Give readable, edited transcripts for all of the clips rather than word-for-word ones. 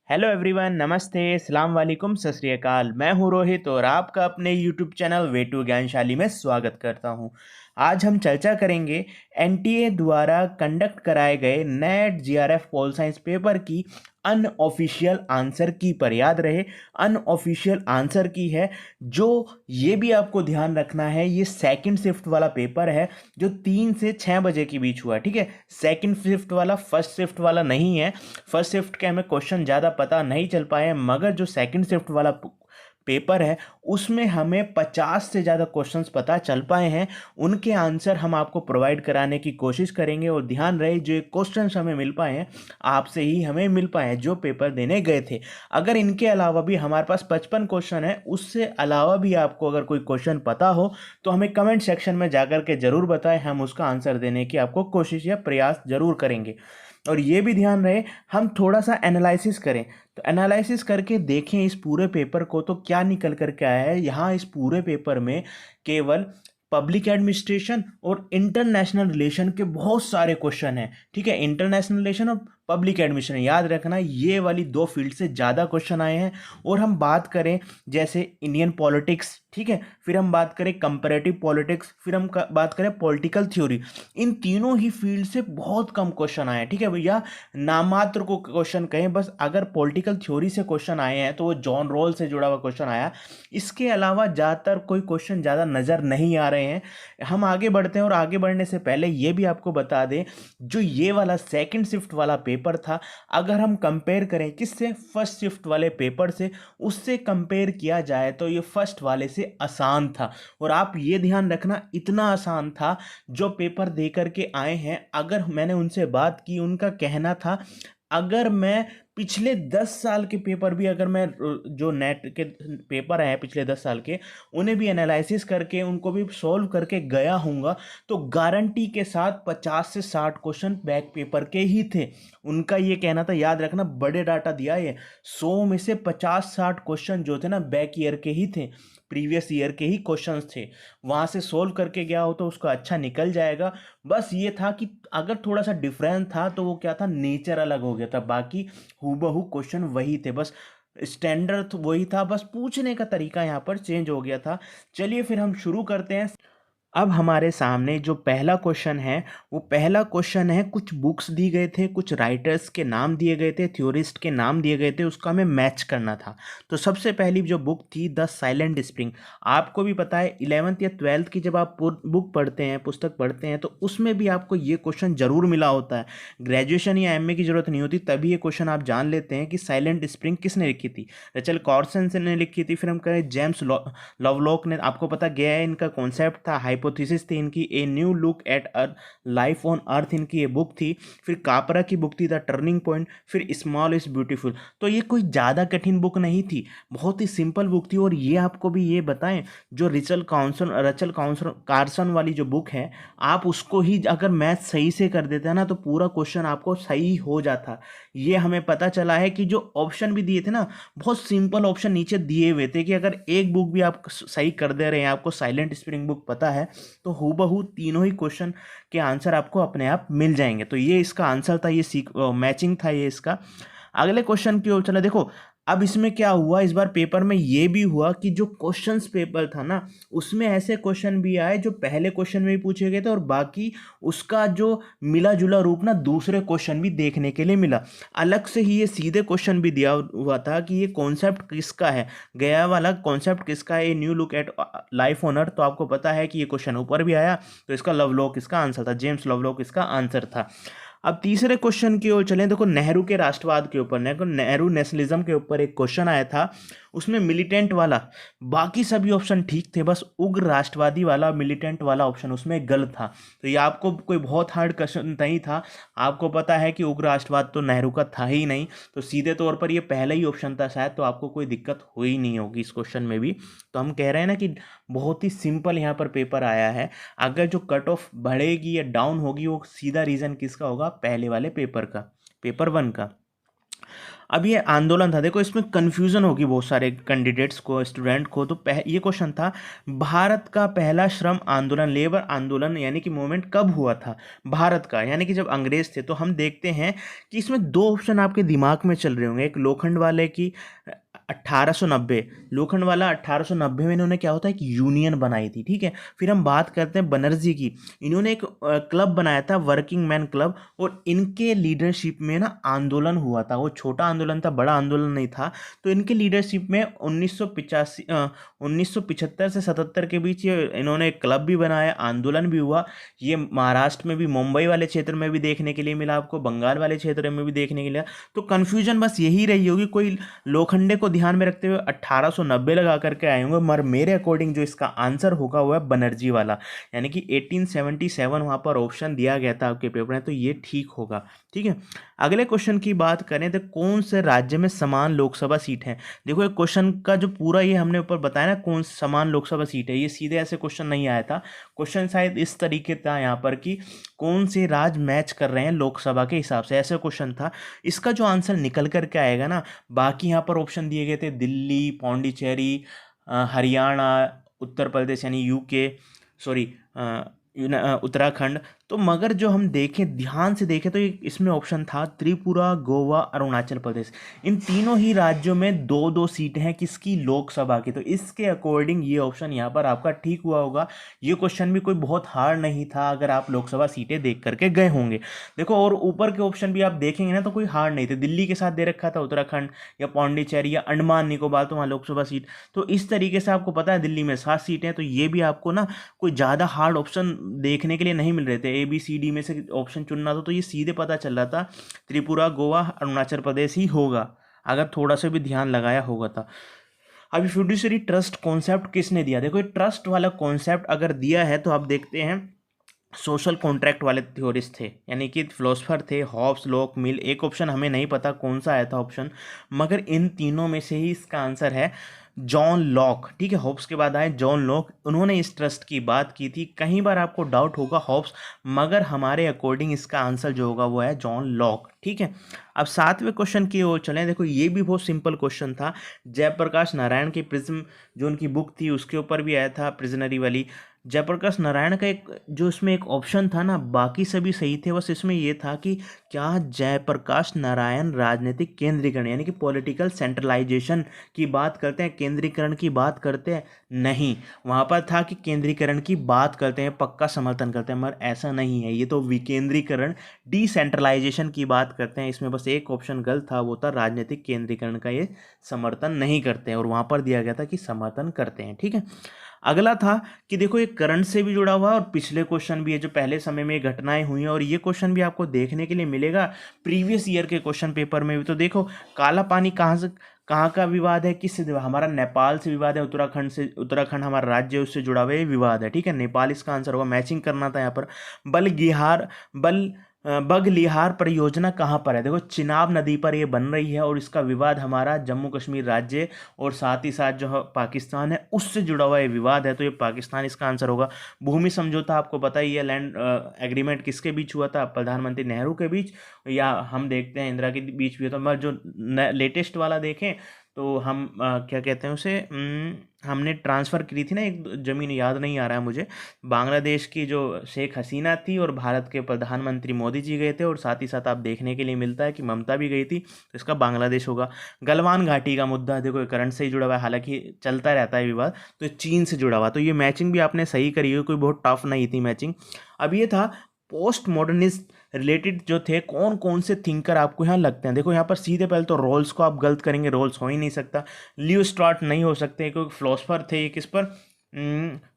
Hello everyone, नमस्ते, अस्सलाम वालेकुम, सत श्री अकाल। मैं हूं रोहित और आपका अपने यूट्यूब चैनल वे टू ज्ञानशाली में स्वागत करता हूं। आज हम चर्चा करेंगे एनटीए द्वारा कंडक्ट कराए गए net GRF pol science paper की अनऑफिशियल आंसर की पर। याद रहे, अनऑफिशियल आंसर की है। जो ये भी आपको ध्यान रखना है, ये सेकंड शिफ्ट वाला पेपर है जो 3 से 6 बजे के बीच हुआ। ठीक है, सेकंड शिफ्ट वाला, फर्स्ट शिफ्ट वाला नहीं है। फर्स्ट शिफ्ट के हमें क्वेश्चन ज़्यादा पता नहीं चल पाए, मगर जो सेकंड शिफ्ट वाला पेपर है उसमें हमें 50 से ज़्यादा क्वेश्चंस पता चल पाए हैं। उनके आंसर हम आपको प्रोवाइड कराने की कोशिश करेंगे। और ध्यान रहे, जो क्वेश्चंस हमें मिल पाए हैं आपसे ही हमें मिल पाए हैं जो पेपर देने गए थे। अगर इनके अलावा भी हमारे पास 55 क्वेश्चन है, उससे अलावा भी आपको अगर कोई क्वेश्चन पता हो तो हमें कमेंट सेक्शन में जाकर के ज़रूर बताएं। हम उसका आंसर देने की आपको कोशिश या प्रयास ज़रूर करेंगे। और ये भी ध्यान रहे, हम थोड़ा सा एनालिसिस करें, तो एनालिसिस करके देखें इस पूरे पेपर को तो क्या निकल कर के आया है। यहाँ इस पूरे पेपर में केवल पब्लिक एडमिनिस्ट्रेशन और इंटरनेशनल रिलेशन के बहुत सारे क्वेश्चन हैं। ठीक है, इंटरनेशनल रिलेशन और पब्लिक एडमिनिस्ट्रेशन, याद रखना ये वाली 2 फील्ड से ज़्यादा क्वेश्चन आए हैं। और हम बात करें जैसे इंडियन पॉलिटिक्स, ठीक है, फिर हम बात करें कंपैरेटिव पॉलिटिक्स, फिर हम बात करें पॉलिटिकल थ्योरी, इन तीनों ही फील्ड से बहुत कम क्वेश्चन आए हैं। ठीक है भैया, नामात्र को क्वेश्चन कहें बस। अगर पॉलिटिकल थ्योरी से क्वेश्चन आए हैं तो वो जॉन रोल से जुड़ा हुआ क्वेश्चन आया। इसके अलावा ज़्यादातर कोई क्वेश्चन ज़्यादा नज़र नहीं आ रहे हैं। हम आगे बढ़ते हैं, और आगे बढ़ने से पहले ये भी आपको बता दें, जो ये वाला सेकंड शिफ्ट वाला पेपर था, अगर हम कंपेयर करें किससे, फर्स्ट शिफ्ट वाले पेपर से, उससे कंपेयर किया जाए तो ये फर्स्ट वाले से आसान था। और आप ये ध्यान रखना, इतना आसान था जो पेपर दे करके आए हैं। अगर मैंने उनसे बात की, उनका कहना था अगर मैं पिछले 10 साल के पेपर भी, अगर मैं जो नेट के पेपर हैं पिछले 10 साल के, उन्हें भी एनालिसिस करके उनको भी सॉल्व करके गया हूँगा, तो गारंटी के साथ 50 से 60 क्वेश्चन बैक पेपर के ही थे। उनका ये कहना था, याद रखना, बड़े डाटा दिया है, 100 में से 50-60 क्वेश्चन जो थे ना बैक ईयर के ही थे, प्रीवियस ईयर के ही क्वेश्चंस थे। वहाँ से सोल्व करके गया हो तो उसका अच्छा निकल जाएगा। बस ये था कि अगर थोड़ा सा डिफरेंस था तो वो क्या था, नेचर अलग हो गया था। बाकी हूबहू क्वेश्चन वही थे, बस स्टैंडर्ड वही था, बस पूछने का तरीका यहाँ पर चेंज हो गया था। चलिए फिर हम शुरू करते हैं। अब हमारे सामने जो पहला क्वेश्चन है, वो पहला क्वेश्चन है, कुछ बुक्स दी गए थे, कुछ राइटर्स के नाम दिए गए थे, थ्योरिस्ट के नाम दिए गए थे, उसका हमें मैच करना था। तो सबसे पहली जो बुक थी, द साइलेंट स्प्रिंग। आपको भी पता है 11th या 12th की जब आप बुक पढ़ते हैं, पुस्तक पढ़ते हैं, तो उसमें भी आपको ये क्वेश्चन जरूर मिला होता है। ग्रेजुएशन या एमए की जरूरत नहीं होती, तभी ये क्वेश्चन आप जान लेते हैं कि साइलेंट स्प्रिंग किसने लिखी थी। रचल कॉर्सन ने लिखी थी। फिर हम करें जेम्स लवलॉक ने, आपको पता गया है इनका कॉन्सेप्ट था, हाइपोथेसिस थी इनकी, a new look at earth, life on earth, इनकी ये बुक थी। फिर कापरा की बुक थी द टर्निंग पॉइंट। फिर स्मॉल इज ब्यूटीफुल। तो ये कोई ज़्यादा कठिन बुक नहीं थी, बहुत ही सिंपल बुक थी। और ये आपको भी ये बताएं, जो रचल कार्सन वाली जो बुक है, आप उसको ही अगर मैथ सही से कर देते हैं ना, तो पूरा क्वेश्चन आपको सही हो जाता। ये हमें पता चला है कि जो ऑप्शन भी दिए थे ना, बहुत सिंपल ऑप्शन नीचे दिए हुए थे कि अगर एक बुक भी आप सही कर दे रहे हैं, आपको साइलेंट स्प्रिंग बुक पता है, तो हूबहू तीनों ही क्वेश्चन के आंसर आपको अपने आप मिल जाएंगे। तो ये इसका आंसर था, ये मैचिंग था ये इसका। अगले क्वेश्चन की ओर चले। देखो, अब इसमें क्या हुआ, इस बार पेपर में ये भी हुआ कि जो क्वेश्चंस पेपर था ना, उसमें ऐसे क्वेश्चन भी आए जो पहले क्वेश्चन में भी पूछे गए थे, और बाकी उसका जो मिला जुला रूप ना दूसरे क्वेश्चन भी देखने के लिए मिला। अलग से ही ये सीधे क्वेश्चन भी दिया हुआ था कि ये कॉन्सेप्ट किसका है, गया वाला कॉन्सेप्ट किसका है, ये new look at life on earth. तो आपको पता है कि ये क्वेश्चन ऊपर भी आया, तो इसका लवलॉक इसका आंसर था, जेम्स लवलॉक इसका आंसर था। अब तीसरे क्वेश्चन की ओर चलें। देखो, नेहरू के राष्ट्रवाद के ऊपर, नेहरू नेशनलिज्म के ऊपर एक क्वेश्चन आया था, उसमें मिलिटेंट वाला, बाकी सभी ऑप्शन ठीक थे, बस उग्र राष्ट्रवादी वाला मिलिटेंट वाला ऑप्शन उसमें गलत था। तो ये आपको कोई बहुत हार्ड क्वेश्चन नहीं था, आपको पता है कि उग्र राष्ट्रवाद तो नेहरू का था ही नहीं, तो सीधे तौर पर ये पहला ही ऑप्शन था शायद, तो आपको कोई दिक्कत हुई नहीं होगी इस क्वेश्चन में भी। तो हम कह रहे हैं ना कि बहुत ही सिंपल यहाँ पर पेपर आया है। अगर जो कट ऑफ बढ़ेगी या डाउन होगी, वो सीधा रीज़न किसका होगा, पहले वाले पेपर का, पेपर 1 का। अब ये आंदोलन था, देखो इसमें कन्फ्यूज़न होगी बहुत सारे कैंडिडेट्स को, स्टूडेंट को। तो ये क्वेश्चन था, भारत का पहला श्रम आंदोलन, लेबर आंदोलन यानी कि मूवमेंट कब हुआ था भारत का, यानी कि जब अंग्रेज थे। तो हम देखते हैं कि इसमें दो ऑप्शन आपके दिमाग में चल रहे होंगे, एक लोखंड वाले की 1890, लोखंड वाला 1890 में इन्होंने क्या होता है, एक यूनियन बनाई थी, ठीक है। फिर हम बात करते हैं बनर्जी की, इन्होंने एक क्लब बनाया था, वर्किंग मैन क्लब, और इनके लीडरशिप में ना आंदोलन हुआ था। वो छोटा आंदोलन था, बड़ा आंदोलन नहीं था। तो इनके लीडरशिप में 1975 से 77 के बीच ये इन्होंने एक क्लब भी बनाया, आंदोलन भी हुआ। ये महाराष्ट्र में भी, मुंबई वाले क्षेत्र में भी देखने के लिए मिला आपको, बंगाल वाले क्षेत्र में भी देखने के लिए। तो कन्फ्यूजन बस यही रही होगी, कोई लोखंडे को ध्यान में रखते हुए 1890 लगा करके आए होंगे, मगर मेरे अकॉर्डिंग जो इसका आंसर होगा वो है बनर्जी वाला, यानी कि 1877 वहाँ पर ऑप्शन दिया गया था आपके पेपर में। तो ये ठीक होगा, ठीक है। अगले क्वेश्चन की बात करें तो कौन से राज्य में समान लोकसभा सीट है। देखो एक क्वेश्चन का जो पूरा ये हमने ऊपर बताया ना, कौन समान लोकसभा सीट है, ये सीधे ऐसे क्वेश्चन नहीं आया था। क्वेश्चन शायद इस तरीके था यहाँ पर कि कौन से राज्य मैच कर रहे हैं लोकसभा के हिसाब से, ऐसे क्वेश्चन था। इसका जो आंसर निकल करके आएगा ना, बाकी यहाँ पर ऑप्शन दिए गए थे दिल्ली, पौंडीचेरी, हरियाणा, उत्तर प्रदेश यानी यूके, सॉरी उत्तराखंड। तो मगर जो हम देखें, ध्यान से देखें, तो इसमें ऑप्शन था त्रिपुरा, गोवा, अरुणाचल प्रदेश। इन तीनों ही राज्यों में दो दो सीटें हैं किसकी, लोकसभा की। तो इसके अकॉर्डिंग ये ऑप्शन यहाँ पर आपका ठीक हुआ होगा। ये क्वेश्चन भी कोई बहुत हार्ड नहीं था अगर आप लोकसभा सीटें देख करके गए होंगे। देखो और ऊपर के ऑप्शन भी आप देखेंगे ना, तो कोई हार्ड नहीं थे। दिल्ली के साथ दे रखा था उत्तराखंड या पौंडीचेरी या अंडमान निकोबार, तो वहाँ लोकसभा सीट। तो इस तरीके से आपको पता है दिल्ली में 7 सीटें हैं। तो ये भी आपको ना कोई ज़्यादा हार्ड ऑप्शन देखने के लिए नहीं मिल रहे थे, ABCD में से ऑप्शन चुनना था। तो ये सीधे पता चल रहा था त्रिपुरा, गोवा, अरुणाचल प्रदेश ही होगा, अगर थोड़ा सा भी ध्यान लगाया होगा था। अभी फिड्यूशियरी ट्रस्ट कॉन्सेप्ट किसने दिया। देखो ये ट्रस्ट वाला कॉन्सेप्ट अगर दिया है तो आप देखते हैं सोशल कॉन्ट्रैक्ट वाले थ्योरिस्ट थे, यानी कि फिलोसफर थे, हॉब्स, लॉक, मिल। एक ऑप्शन हमें नहीं पता कौन सा आया था ऑप्शन, मगर इन तीनों में से ही इसका आंसर है जॉन लॉक, ठीक है। हॉब्स के बाद आए जॉन लॉक, उन्होंने इस ट्रस्ट की बात की थी। कहीं बार आपको डाउट होगा हॉब्स, मगर हमारे अकॉर्डिंग इसका आंसर जो होगा वो है जॉन लॉक, ठीक है। अब 7वें क्वेश्चन की ओर चलें। देखो ये भी बहुत सिंपल क्वेश्चन था, जयप्रकाश नारायण की प्रिज्म जो उनकी बुक थी उसके ऊपर भी आया था, प्रिजनरी वाली। जयप्रकाश नारायण का एक जो इसमें एक ऑप्शन था ना, बाकी सभी सही थे, बस इसमें ये था कि क्या जयप्रकाश नारायण राजनीतिक केंद्रीकरण यानी कि पॉलिटिकल सेंट्रलाइजेशन की बात करते हैं, केंद्रीकरण की बात करते हैं, नहीं। वहाँ पर था कि केंद्रीकरण की बात करते हैं, पक्का समर्थन करते हैं, मगर ऐसा नहीं है। ये तो विकेंद्रीकरण, डिसेंट्रलाइजेशन की बात करते हैं। इसमें बस एक ऑप्शन गलत था, वो था राजनीतिक केंद्रीकरण का ये समर्थन नहीं करते हैं, और वहाँ पर दिया गया था कि समर्थन करते हैं, ठीक है। अगला था कि देखो ये करंट से भी जुड़ा हुआ है और पिछले क्वेश्चन भी है, जो पहले समय में घटनाएं हुई हैं, और ये क्वेश्चन भी आपको देखने के लिए मिलेगा प्रीवियस ईयर के क्वेश्चन पेपर में भी। तो देखो काला पानी कहाँ का विवाद है, किससे हमारा नेपाल से विवाद है, उत्तराखंड से, उत्तराखंड हमारा राज्य है उससे जुड़ा हुआ ये विवाद है, ठीक है। नेपाल इसका आंसर होगा, मैचिंग करना था यहाँ पर। बगलिहार परियोजना कहाँ पर है। देखो चिनाब नदी पर ये बन रही है, और इसका विवाद हमारा जम्मू कश्मीर राज्य और साथ ही साथ जो पाकिस्तान है उससे जुड़ा हुआ ये विवाद है। तो ये पाकिस्तान इसका आंसर होगा। भूमि समझौता आपको पता ही है, लैंड एग्रीमेंट किसके बीच हुआ था, प्रधानमंत्री नेहरू के बीच, या हम देखते हैं इंदिरा के बीच भी होता। मगर जो लेटेस्ट वाला देखें तो हम क्या कहते हैं उसे, हमने ट्रांसफ़र की थी ना एक ज़मीन, याद नहीं आ रहा है मुझे, बांग्लादेश की जो शेख हसीना थी और भारत के प्रधानमंत्री मोदी जी गए थे, और साथ ही साथ आप देखने के लिए मिलता है कि ममता भी गई थी। तो इसका बांग्लादेश होगा। गलवान घाटी का मुद्दा देखो करंट से ही जुड़ा हुआ है, हालांकि चलता रहता है विवाद, तो चीन से जुड़ा हुआ। तो ये मैचिंग भी आपने सही करी है, कोई बहुत टफ नहीं थी मैचिंग। अब ये था पोस्ट मॉडर्निस्ट रिलेटेड जो थे, कौन कौन से थिंकर आपको यहाँ लगते हैं। देखो यहाँ पर सीधे पहले तो रोल्स को आप गलत करेंगे, रोल्स हो ही नहीं सकता। लियो स्ट्रॉट नहीं हो सकते क्योंकि फिलोसफर थे ये, किस पर,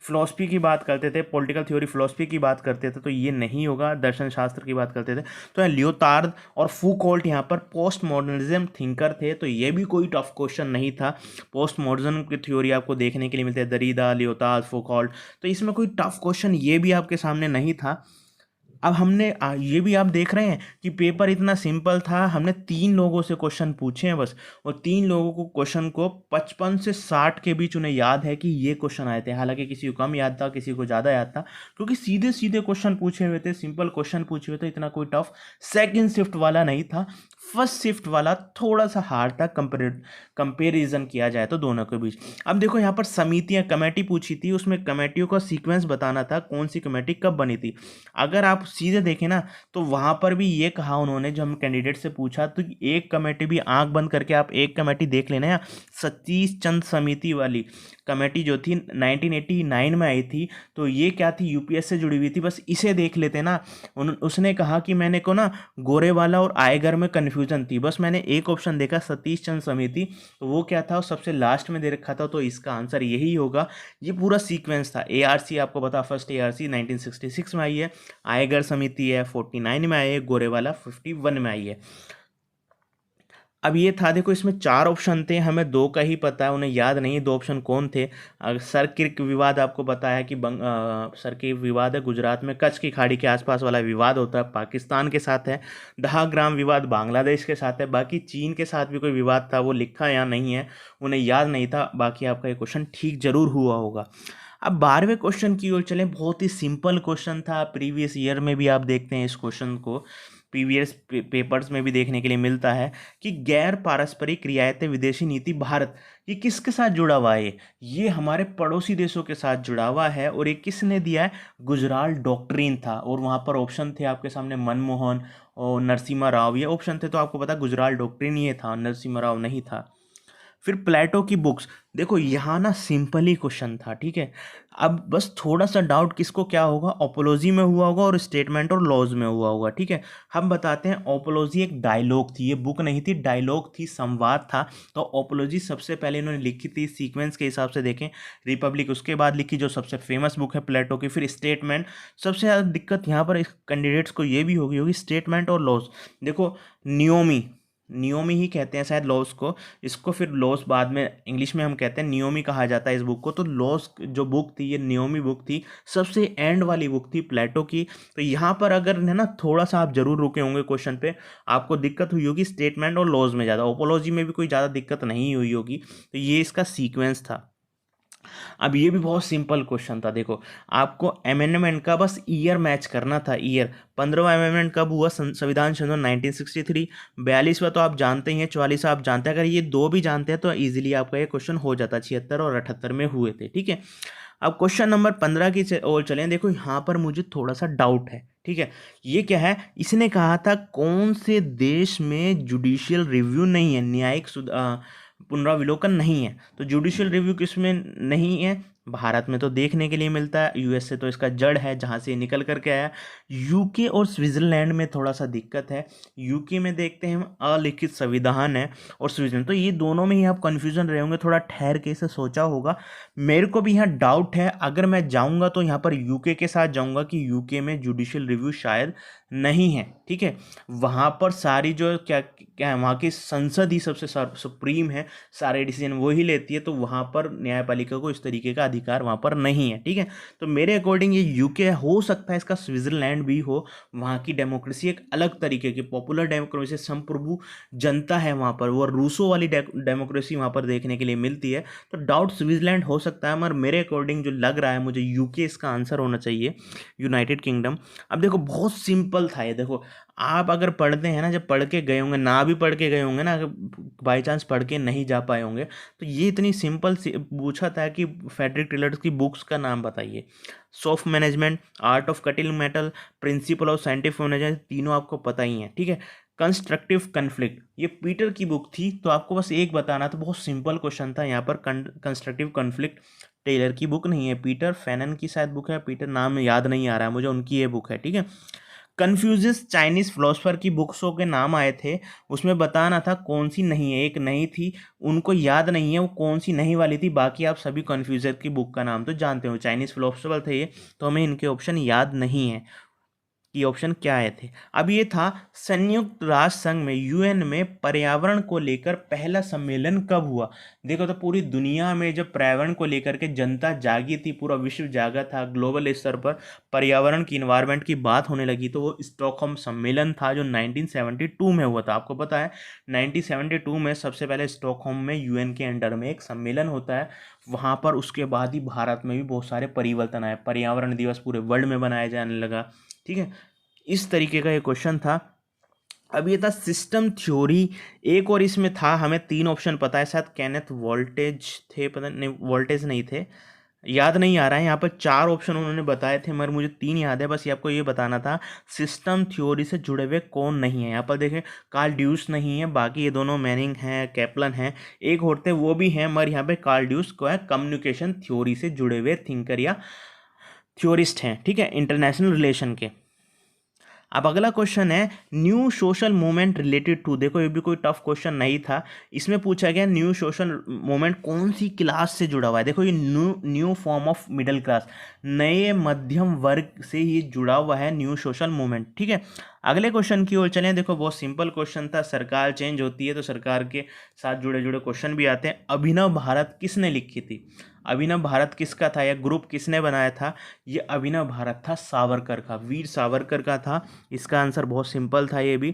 फिलोसफी की बात करते थे, पॉलिटिकल थ्योरी फिलोसफी की बात करते थे, तो ये नहीं होगा। दर्शन शास्त्र की बात करते थे, तो लियोटार्ड और फूकोल्ट यहाँ पर पोस्ट मॉडर्निज्म थिंकर थे। तो ये भी कोई टफ क्वेश्चन नहीं था। पोस्ट मॉडर्निज्म की थ्योरी आपको देखने के लिए मिलती है, दरीदा, लियोटार्ड, फूकोल्ट। तो इसमें कोई टफ क्वेश्चन ये भी आपके सामने नहीं था। अब हमने ये भी आप देख रहे हैं कि पेपर इतना सिंपल था, हमने 3 लोगों से क्वेश्चन पूछे हैं बस, और 3 लोगों को क्वेश्चन को 55 से 60 के बीच उन्हें याद है कि ये क्वेश्चन आए थे। हालांकि किसी को कम याद था, किसी को ज़्यादा याद था, क्योंकि सीधे सीधे क्वेश्चन पूछे हुए थे, सिंपल क्वेश्चन पूछे हुए थे, इतना कोई टफ सेकंड शिफ्ट वाला नहीं था। फर्स्ट शिफ्ट वाला थोड़ा सा हार्ड था कंपेरिजन किया जाए तो दोनों के बीच। अब देखो यहाँ पर समितियाँ, कमेटी पूछी थी, उसमें कमेटियों का सीक्वेंस बताना था, कौन सी कमेटी कब बनी थी। अगर आप सीधे देखें ना तो वहाँ पर भी ये कहा उन्होंने, जो हम कैंडिडेट से पूछा, तो एक कमेटी भी आंख बंद करके आप एक कमेटी देख लेना, या सतीश चंद्र समिति वाली कमेटी जो थी 1989 में आई थी, तो ये क्या थी, यूपीएस से जुड़ी हुई थी, बस इसे देख लेते ना। उसने कहा कि मैंने को ना गोरेवाला और आयगर में कन्फ्यूजन थी, बस मैंने एक ऑप्शन देखा सतीश चंद्र समिति, तो वो क्या था, सबसे लास्ट में दे रखा था, तो इसका आंसर यही होगा। ये पूरा सीक्वेंस था। एआरसी आपको पता, फर्स्ट एआरसी 1966 में आई है, आयगर समिति है 49 में आई है, गोरेवाला 51 में आई है। अब ये था, देखो इसमें 4 ऑप्शन थे, हमें 2 का ही पता है, उन्हें याद नहीं है 2 ऑप्शन कौन थे। सर्किट विवाद आपको पता है कि सर्किट विवाद है गुजरात में, कच्छ की खाड़ी के आसपास वाला विवाद होता है, पाकिस्तान के साथ है। दहाग्राम विवाद बांग्लादेश के साथ है। बाकी चीन के साथ भी कोई विवाद था, वो लिखा या नहीं है, उन्हें याद नहीं था। बाकी आपका ये क्वेश्चन ठीक जरूर हुआ होगा। अब 12वें क्वेश्चन की ओर चलें। बहुत ही सिंपल क्वेश्चन था, प्रीवियस ईयर में भी आप देखते हैं इस क्वेश्चन को, प्रीवियस पेपर्स में भी देखने के लिए मिलता है कि गैर पारस्परिक रियायतें विदेशी नीति भारत, ये किसके साथ जुड़ा हुआ है? ये हमारे पड़ोसी देशों के साथ जुड़ा हुआ है। और ये किसने दिया है? गुजराल डॉक्ट्रिन था, और वहाँ पर ऑप्शन थे आपके सामने मनमोहन और नरसिम्हा राव, ये ऑप्शन थे। तो आपको पता गुजराल डॉक्ट्रिन ये था, नरसिम्हा राव नहीं था। फिर प्लेटो की बुक्स, देखो यहाँ ना सिंपल ही क्वेश्चन था, ठीक है। अब बस थोड़ा सा डाउट किसको क्या होगा, ओपोलॉजी में हुआ होगा और स्टेटमेंट और लॉज में हुआ होगा, ठीक है। हम बताते हैं, ओपोलॉजी एक डायलॉग थी, ये बुक नहीं थी, डायलॉग थी, संवाद था। तो ओपोलॉजी सबसे पहले इन्होंने लिखी थी, सीक्वेंस के हिसाब से देखें, रिपब्लिक उसके बाद लिखी, जो सबसे फेमस बुक है प्लेटो की, फिर स्टेटमेंट। सबसे ज़्यादा दिक्कत यहाँ पर कैंडिडेट्स को ये भी होगी स्टेटमेंट और लॉज। देखो नियोमी, नियोमी ही कहते हैं शायद लॉस को, इसको फिर लॉस बाद में इंग्लिश में हम कहते हैं, नियोमी कहा जाता है इस बुक को। तो लॉस जो बुक थी, ये नियोमी बुक थी, सबसे एंड वाली बुक थी प्लेटो की। तो यहाँ पर अगर है ना थोड़ा सा आप जरूर रुके होंगे क्वेश्चन पे, आपको दिक्कत हुई होगी स्टेटमेंट और लॉज में ज़्यादा, ओपोलॉजी में भी कोई ज़्यादा दिक्कत नहीं हुई होगी। तो ये इसका सीक्वेंस था। अब ये भी बहुत सिंपल क्वेश्चन था, देखो आपको अमेंडमेंट का बस ईयर मैच करना था, ईयर। 15वां अमेंडमेंट कब हुआ? संविधान संशोधन 1963। 42वां तो आप जानते ही हैं, 44वां आप जानते हैं। अगर ये 2 भी जानते हैं तो इजीली आपका ये क्वेश्चन हो जाता, 76 और 78 में हुए थे, ठीक है। अब क्वेश्चन नंबर 15 की ओर चलें। देखो यहाँ पर मुझे थोड़ा सा डाउट है, ठीक है। ये क्या है, इसने कहा था कौन से देश में जुडिशियल रिव्यू नहीं है, न्यायिक पुनराविलोकन नहीं है। तो जुडिशियल रिव्यू किसमें नहीं है? भारत में तो देखने के लिए मिलता है, यूएस से तो इसका जड़ है जहाँ से निकल करके आया। यूके और स्विट्जरलैंड में थोड़ा सा दिक्कत है। यूके में देखते हैं हम अलिखित संविधान है, और स्विट्जरलैंड, तो ये दोनों में ही आप कन्फ्यूजन रहे होंगे, थोड़ा ठहर के इसे सोचा होगा। मेरे को भी यहाँ डाउट है, अगर मैं जाऊँगा तो यहाँ पर यूके के साथ जाऊँगा कि यूके में जुडिशियल रिव्यू शायद नहीं है, ठीक है। वहाँ पर सारी जो क्या क्या है, वहाँ की संसद ही सबसे सुप्रीम है, सारे डिसीजन वो ही लेती है, तो वहाँ पर न्यायपालिका को इस तरीके का अधिकार वहाँ पर नहीं है, ठीक है। तो मेरे अकॉर्डिंग ये यूके हो सकता है, इसका स्विट्जरलैंड भी हो। वहाँ की डेमोक्रेसी एक अलग तरीके की पॉपुलर डेमोक्रेसी, संप्रभु जनता है वहाँ पर, वो रूसो वाली डेमोक्रेसी वहाँ पर देखने के लिए मिलती है। तो डाउट स्विट्जरलैंड हो सकता है, मगर मेरे अकॉर्डिंग जो लग रहा है मुझे, यूके इसका आंसर होना चाहिए, यूनाइटेड किंगडम। अब देखो बहुत सिंपल था ये, देखो आप अगर पढ़ते हैं ना, जब पढ़ के गए होंगे, ना भी पढ़ के गए होंगे ना, अगर बाई चांस पढ़ के नहीं जा पाए होंगे, तो ये इतनी सिंपल पूछा था कि फ्रेडरिक टेलर की बुक्स का नाम बताइए। Soft management, art of cutting metal, principle of scientific management, तीनों आपको पता ही है, ठीक है। कंस्ट्रक्टिव कन्फ्लिक्ट, ये पीटर की बुक थी, तो आपको बस एक बताना था, बहुत सिंपल क्वेश्चन था यहाँ पर। कंस्ट्रक्टिव कन्फ्लिक्ट टेलर की बुक नहीं है, पीटर फैनन की शायद बुक है, पीटर नाम याद नहीं आ रहा है मुझे, उनकी ये बुक है, ठीक है। कन्फ्यूजियस चाइनीज फिलोसफर की बुक्सों के नाम आए थे, उसमें बताना था कौन सी नहीं है। एक नहीं थी, उनको याद नहीं है वो कौन सी नहीं वाली थी, बाकी आप सभी कन्फ्यूजर की बुक का नाम तो जानते हो, चाइनीज फिलोसफर थे ये, तो हमें इनके ऑप्शन याद नहीं है। कि ऑप्शन क्या आए थे। अब ये था संयुक्त राष्ट्र संघ में, यूएन में पर्यावरण को लेकर पहला सम्मेलन कब हुआ। देखो तो पूरी दुनिया में जब पर्यावरण को लेकर के जनता जागी थी, पूरा विश्व जागा था, ग्लोबल स्तर पर पर्यावरण की, इन्वायरमेंट की बात होने लगी, तो वो स्टॉकहोम सम्मेलन था जो 1972 में हुआ था। आपको पता है 1972 में सबसे पहले स्टॉकहोम में यूएन के अंडर में एक सम्मेलन होता है। वहाँ पर उसके बाद ही भारत में भी बहुत सारे परिवर्तन आए, पर्यावरण दिवस पूरे वर्ल्ड में मनाया जाने लगा। ठीक है, इस तरीके का ये क्वेश्चन था। अब ये था सिस्टम थ्योरी। एक और इसमें था, हमें 3 ऑप्शन पता है, शायद केनेथ वोल्टेज थे, पता नहीं, वोल्टेज नहीं थे, याद नहीं आ रहा है। यहाँ पर 4 ऑप्शन उन्होंने बताए थे मगर मुझे 3 याद है, बस ये आपको ये बताना था सिस्टम थ्योरी से जुड़े हुए कौन नहीं है। यहाँ पर देखें कार्ल ड्यूस नहीं है, बाकी ये दोनों मैनिंग हैं, कैप्लन हैं, एक और थे वो भी हैं, मगर यहाँ पे कार्ल ड्यूस को है कम्युनिकेशन थ्योरी से जुड़े हुए थिंकर या थ्योरिस्ट हैं, ठीक है, इंटरनेशनल रिलेशन के। अब अगला क्वेश्चन है new social movement related to. देखो ये भी कोई टफ क्वेश्चन नहीं था, इसमें पूछा गया न्यू सोशल मूवमेंट कौन सी क्लास से जुड़ा हुआ है। देखो ये new form of middle class, नए मध्यम वर्ग से ही जुड़ा हुआ है न्यू सोशल मूवमेंट। ठीक है, अगले क्वेश्चन की ओर चलें। देखो बहुत सिंपल क्वेश्चन था, सरकार चेंज होती है तो सरकार के साथ जुड़े जुड़े क्वेश्चन भी आते हैं। अभिनव भारत किसने लिखी थी, अभिनव भारत किसका था या ग्रुप किसने बनाया था। ये अभिनव भारत था सावरकर का, वीर सावरकर का था। इसका आंसर बहुत सिंपल था ये भी।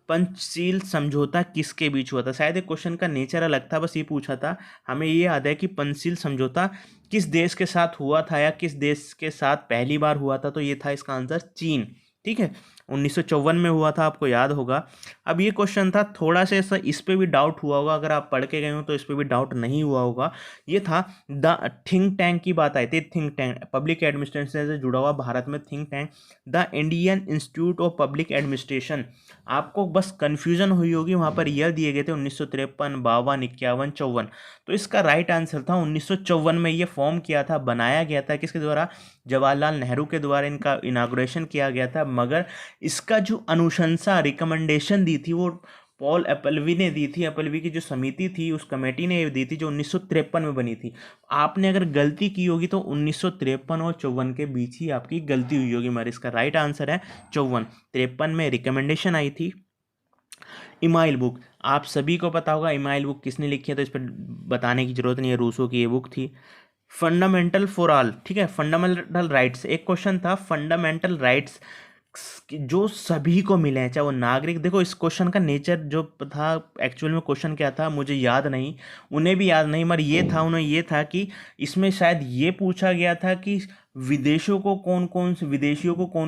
पंचशील समझौता किसके बीच हुआ था, शायद एक क्वेश्चन का नेचर अलग था, बस ये पूछा था। हमें ये याद है कि पंचशील समझौता किस देश के साथ हुआ था या किस देश के साथ पहली बार हुआ था, तो ये था इसका आंसर चीन। ठीक है, 1954 में हुआ था, आपको याद होगा। अब ये क्वेश्चन था थोड़ा सा ऐसा, इस पे भी डाउट हुआ होगा, अगर आप पढ़ के गए हो तो इस पे भी डाउट नहीं हुआ होगा। ये था द थिंक टैंक की बात आई थी, थिंक टैंक पब्लिक एडमिनिस्ट्रेशन से जुड़ा हुआ भारत में think tank, the Indian institute of public administration. आपको बस कन्फ्यूजन हुई होगी, वहाँ पर ईयर दिए गए थे 1953, 52, 51, 54, तो इसका राइट आंसर था 1954 में ये फॉर्म किया था, बनाया गया था, किसके द्वारा, जवाहरलाल नेहरू के द्वारा इनका इनाग्रेशन किया गया था। मगर इसका जो अनुशंसा रिकमेंडेशन दी थी वो पॉल एपलवी ने दी थी, एपलवी की जो समिति थी उस कमेटी ने दी थी, जो 1953 में बनी थी। आपने अगर गलती की होगी तो 1953 और 54 के बीच ही आपकी गलती हुई होगी, मगर इसका राइट आंसर है 54। 53 में रिकमेंडेशन आई थी। इमाइल बुक, आप सभी को पता होगा इमाइल बुक किसने लिखी है, तो इस पर बताने की जरूरत नहीं है, रूसो की ये बुक थी। फंडामेंटल फॉर ऑल, ठीक है, फंडामेंटल राइट्स, एक क्वेश्चन था फंडामेंटल राइट्स जो सभी को मिले हैं, चाहे वो नागरिक। देखो इस क्वेश्चन का नेचर जो था, एक्चुअल में क्वेश्चन क्या था मुझे याद नहीं, उन्हें भी याद नहीं, मगर ये था, उन्हें ये था कि इसमें शायद ये पूछा गया था कि विदेशियों को कौन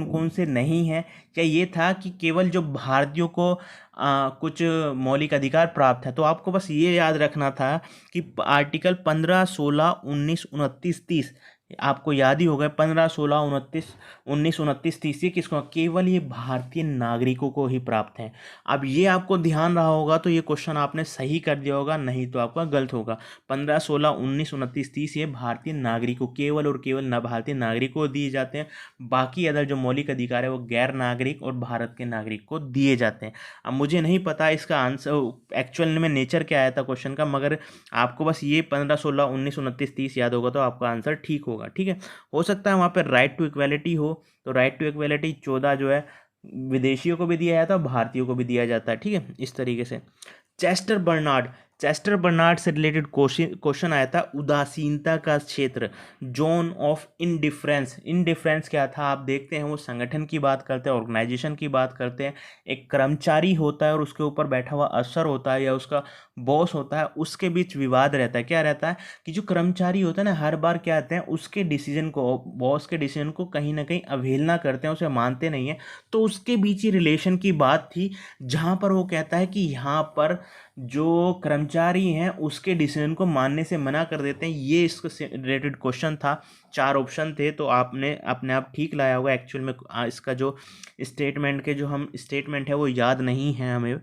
कौन से नहीं है, क्या ये था कि केवल जो भारतीयों को कुछ मौलिक अधिकार प्राप्त है। तो आपको बस ये याद रखना था कि आर्टिकल 15, 16, 19, 29, 30 आपको याद ही होगा, 15, 16, 29, 19, 29, 30 ये किसको, केवल ये भारतीय नागरिकों को ही प्राप्त है। अब ये आपको ध्यान रहा होगा तो ये क्वेश्चन आपने सही कर दिया होगा, नहीं तो आपका गलत होगा। 15, 16, 19, 29, 30 ये भारतीय नागरिकों, केवल और केवल न भारतीय नागरिक को दिए जाते हैं। बाकी अदर जो मौलिक अधिकार है वो गैर नागरिक और भारत के नागरिक को दिए जाते हैं। अब मुझे नहीं पता इसका आंसर एक्चुअल में नेचर क्या आया था क्वेश्चन का, मगर आपको बस ये 15, 16, 19, 29, 30 याद होगा तो आपका आंसर ठीक होगा। ठीक है, हो सकता है वहाँ पर राइट टू इक्वेलिटी हो, तो राइट टू इक्वेलिटी 14 जो है विदेशियों को भी दिया जाता है, भारतीयों को भी दिया जाता है। ठीक है, इस तरीके से। चेस्टर बर्नार्ड से रिलेटेड क्वेश्चन आया था, उदासीनता का क्षेत्र, जोन ऑफ इनडिफरेंस। इनडिफरेंस क्या था, आप देखते हैं वो संगठन की बात करते हैं, ऑर्गेनाइजेशन की बात करते हैं, एक कर्मचारी होता है और उसके ऊपर बैठा हुआ अफसर होता है या उसका बॉस होता है, उसके बीच विवाद रहता है। क्या रहता है कि जो कर्मचारी होता है ना, हर बार क्या आते हैं उसके डिसीजन को, बॉस के डिसीजन को कहीं ना कहीं अवहेलना करते हैं, उसे मानते नहीं है। तो उसके बीच ही रिलेशन की बात थी, जहाँ पर वो कहता है कि यहाँ पर जो कर्मचारी हैं उसके डिसीजन को मानने से मना कर देते हैं। ये इसके रिलेटेड क्वेश्चन था, 4 ऑप्शन थे, तो आपने अपने आप ठीक लाया होगा। एक्चुअल में इसका जो स्टेटमेंट है वो याद नहीं है हमें।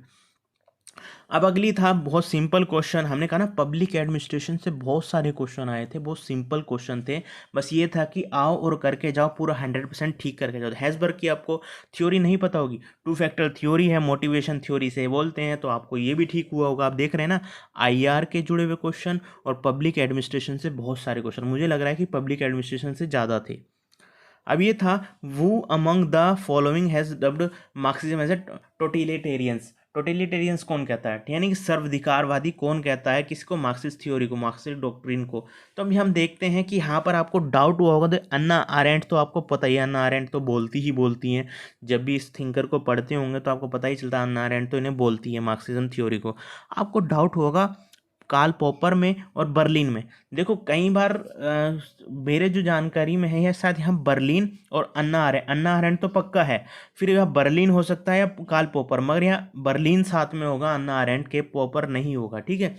अब अगली था बहुत सिंपल क्वेश्चन, हमने कहा ना पब्लिक एडमिनिस्ट्रेशन से बहुत सारे क्वेश्चन आए थे, बहुत सिंपल क्वेश्चन थे, बस ये था कि आओ और करके जाओ, पूरा 100% ठीक करके जाओ। हैसबर्ग की आपको थ्योरी नहीं पता होगी, 2 फैक्टर थ्योरी है, मोटिवेशन थ्योरी से बोलते हैं, तो आपको ये भी ठीक हुआ होगा। आप देख रहे हैं ना, IR के जुड़े हुए क्वेश्चन और पब्लिक एडमिनिस्ट्रेशन से बहुत सारे क्वेश्चन, मुझे लग रहा है कि पब्लिक एडमिनिस्ट्रेशन से ज़्यादा थे। अब ये था who among the following has dubbed Marxism as a totalitarians. Totalitarians कौन कहता है, यानी कि सर्वाधिकारवादी कौन कहता है किसको, मार्क्सिस्ट थ्योरी को, मार्क्सिस्ट डॉक्ट्रिन को। तो अभी हम देखते हैं कि यहाँ पर आपको डाउट हुआ होगा तो अन्ना आरेंट तो आपको पता ही है, अन्ना आरेंट तो बोलती ही बोलती हैं। जब भी इस थिंकर को पढ़ते होंगे तो आपको पता ही चलता है अन्ना आरेंट तो इन्हें बोलती है मार्क्सिज्म थ्योरी को। आपको डाउट होगा कार्ल पॉपर में और बर्लिन में। देखो कई बार मेरे जो जानकारी में है, या शायद यहाँ बर्लिन और अन्ना अरेंट तो पक्का है, फिर यहाँ बर्लिन हो सकता है या कार्ल पॉपर, मगर यहाँ बर्लिन साथ में होगा, अन्ना अरेंट के पॉपर नहीं होगा। ठीक है,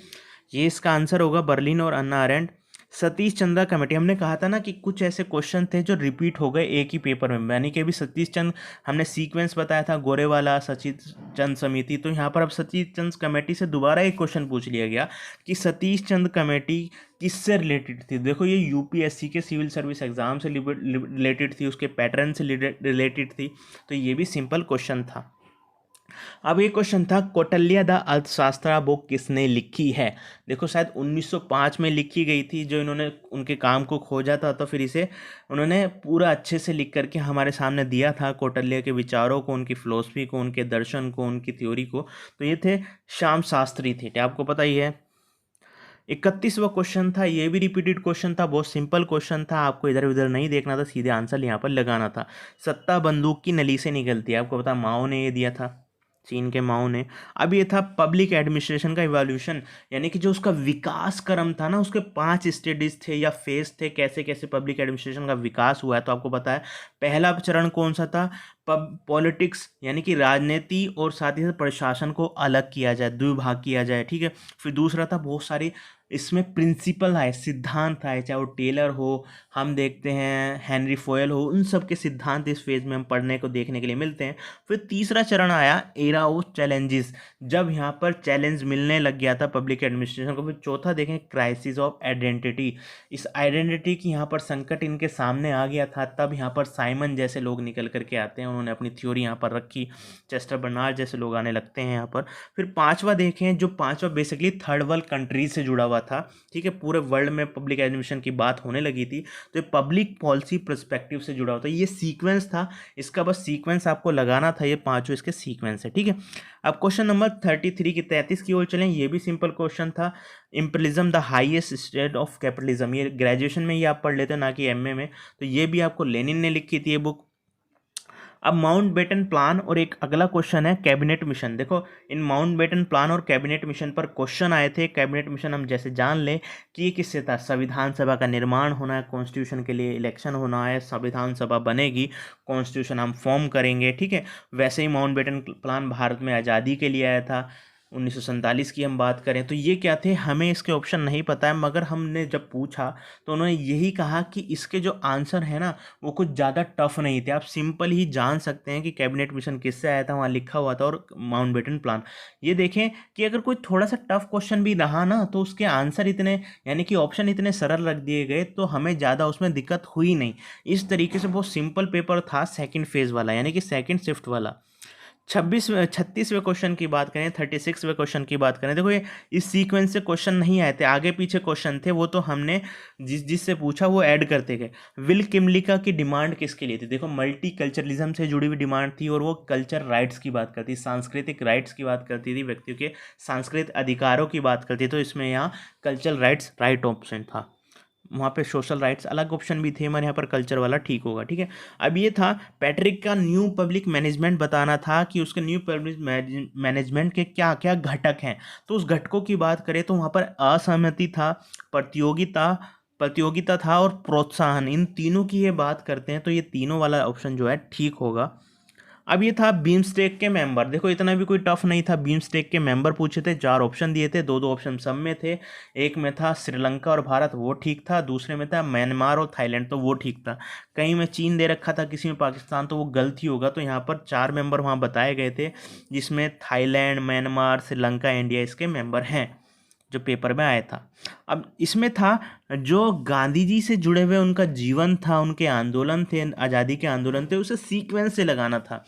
ये इसका आंसर होगा बर्लिन और अन्ना अरेंट। सतीश चंद्र कमेटी, हमने कहा था ना कि कुछ ऐसे क्वेश्चन थे जो रिपीट हो गए एक ही पेपर में, यानी कि अभी सतीश चंद्र हमने सीक्वेंस बताया था, गोरेवाला, सतीश चंद्र समिति, तो यहाँ पर अब सतीश चंद्र कमेटी से दोबारा एक क्वेश्चन पूछ लिया गया कि सतीश चंद्र कमेटी किससे रिलेटेड थी। देखो ये यूपीएससी के सिविल सर्विस एग्जाम से रिलेटेड थी, उसके पैटर्न से रिलेटेड थी, तो ये भी सिंपल क्वेश्चन था। अब ये क्वेश्चन था कौटिल्य द अर्थशास्त्र बुक किसने लिखी है। देखो शायद 1905 में लिखी गई थी, जो इन्होंने उनके काम को खोजा था, तो फिर इसे उन्होंने पूरा अच्छे से लिख करके हमारे सामने दिया था, कौटिल्य के विचारों को, उनकी फिलोसफी को, उनके दर्शन को, उनकी थ्योरी को। तो ये थे श्याम शास्त्री थे, आपको पता ही है। 31वां क्वेश्चन था, ये भी रिपीटेड क्वेश्चन था, बहुत सिंपल क्वेश्चन था, आपको इधर उधर नहीं देखना था, सीधे आंसर यहाँ पर लगाना था। सत्ता बंदूक की नली से निकलती है, आपको पता माओ ने ये दिया था, चीन के माओ ने। अब ये था पब्लिक एडमिनिस्ट्रेशन का इवोल्यूशन, यानी कि जो उसका विकास क्रम था ना, उसके 5 स्टेजेस थे या फेज थे, कैसे कैसे पब्लिक एडमिनिस्ट्रेशन का विकास हुआ है। तो आपको पता है पहला चरण कौन सा था, पॉलिटिक्स, यानी कि राजनीति और साथ ही साथ प्रशासन को अलग किया जाए, द्विभाग किया जाए। ठीक है, फिर दूसरा था बहुत सारी इसमें प्रिंसिपल आए, सिद्धांत आए, चाहे वो टेलर हो, हम देखते हैं हेनरी फोयल हो, उन सब के सिद्धांत इस फेज में हम पढ़ने को देखने के लिए मिलते हैं। फिर तीसरा चरण आया एरा ऑफ चैलेंजेस, जब यहाँ पर चैलेंज मिलने लग गया था पब्लिक एडमिनिस्ट्रेशन को। फिर चौथा देखें क्राइसिस ऑफ आइडेंटिटी, इस आइडेंटिटी की यहाँ पर संकट इनके सामने आ गया था, तब यहाँ पर साइमन जैसे लोग निकल करके आते हैं, उन्होंने अपनी थ्योरी यहाँ पर रखी, चेस्टर बर्नार्ड जैसे लोग आने लगते हैं यहाँ पर। फिर पांचवा देखें, जो पांचवा बेसिकली थर्ड वर्ल्ड कंट्रीज से जुड़ा हुआ था। ठीक है, पूरे वर्ल्ड में पब्लिक एडमिनिस्ट्रेशन की बात होने लगी थी, तो ये पब्लिक पॉलिसी पर्सपेक्टिव से जुड़ा हुआ था। ये सीक्वेंस था, इसका बस सीक्वेंस आपको लगाना था, ये पांचों इसके सीक्वेंस है। ठीक है, अब क्वेश्चन नंबर 33 की 33 की ओर चलें, ये भी सिंपल क्वेश्चन था, imperialism the highest state of capitalism, ये ग्रेजुएशन में ही आप पढ़ लेते हैं, ना कि एमए में, तो ये भी आपको लेनिन ने लिखी थी ये बुक। अब माउंटबेटन प्लान और एक अगला क्वेश्चन है कैबिनेट मिशन। देखो इन माउंटबेटन प्लान और कैबिनेट मिशन पर क्वेश्चन आए थे। कैबिनेट मिशन हम जैसे जान लें कि ये किससे था, संविधान सभा का निर्माण होना है, कॉन्स्टिट्यूशन के लिए इलेक्शन होना है, संविधान सभा बनेगी, कॉन्स्टिट्यूशन हम फॉर्म करेंगे। ठीक है, वैसे ही माउंटबेटन प्लान भारत में आज़ादी के लिए आया था, 1947 की हम बात करें तो ये क्या थे, हमें इसके ऑप्शन नहीं पता है, मगर हमने जब पूछा तो उन्होंने यही कहा कि इसके जो आंसर है ना वो कुछ ज़्यादा टफ नहीं थे, आप सिंपल ही जान सकते हैं कि कैबिनेट मिशन किससे आया था, वहाँ लिखा हुआ था, और माउंटबेटन प्लान। ये देखें कि अगर कोई थोड़ा सा टफ क्वेश्चन भी रहा ना तो उसके आंसर इतने, यानी कि ऑप्शन इतने सरल रख दिए गए, तो हमें ज़्यादा उसमें दिक्कत हुई नहीं। इस तरीके से बहुत सिंपल पेपर था सेकेंड फेज वाला, यानी कि सेकेंड शिफ्ट वाला। 36वें क्वेश्चन की बात करें, 36वें क्वेश्चन की बात करें, देखो ये इस सीक्वेंस से क्वेश्चन नहीं आए थे, आगे पीछे क्वेश्चन थे, वो तो हमने जिससे पूछा वो ऐड करते गए। विल किमलिका की डिमांड किसके लिए थी, देखो मल्टी कल्चरलिज्म से जुड़ी हुई डिमांड थी, और वो कल्चर राइट्स की बात करती, सांस्कृतिक राइट्स की बात करती थी, व्यक्तियों के सांस्कृतिक अधिकारों की बात करती, तो इसमें यहाँ कल्चरल राइट्स राइट ऑप्शन था, वहाँ पे सोशल राइट्स अलग ऑप्शन भी थे, हमारे यहाँ पर कल्चर वाला ठीक होगा। ठीक है, अब ये था पैट्रिक का न्यू पब्लिक मैनेजमेंट बताना था कि उसके न्यू पब्लिक मैनेजमेंट के क्या क्या घटक हैं। तो उस घटकों की बात करें तो वहाँ पर असहमति था, प्रतियोगिता था और प्रोत्साहन, इन तीनों की ये बात करते हैं, तो ये तीनों वाला ऑप्शन जो है ठीक होगा। अब ये था बीमस्टेक के मेंबर, देखो इतना भी कोई टफ नहीं था, बीमस्टेक के मेंबर पूछे थे, 4 ऑप्शन दिए थे, 2 ऑप्शन सब में थे, एक में था श्रीलंका और भारत, वो ठीक था, दूसरे में था म्यांमार और थाईलैंड, तो वो ठीक था, कहीं में चीन दे रखा था, किसी में पाकिस्तान, तो वो गलती होगा। तो यहाँ पर 4 मेंबर वहाँ बताए गए थे, जिसमें थाईलैंड, म्यांमार, श्रीलंका, इंडिया इसके मेंबर हैं, जो पेपर में आया था। अब इसमें था जो गांधी जी से जुड़े हुए उनका जीवन था, उनके आंदोलन थे, आज़ादी के आंदोलन थे, उसे सीक्वेंस से लगाना था।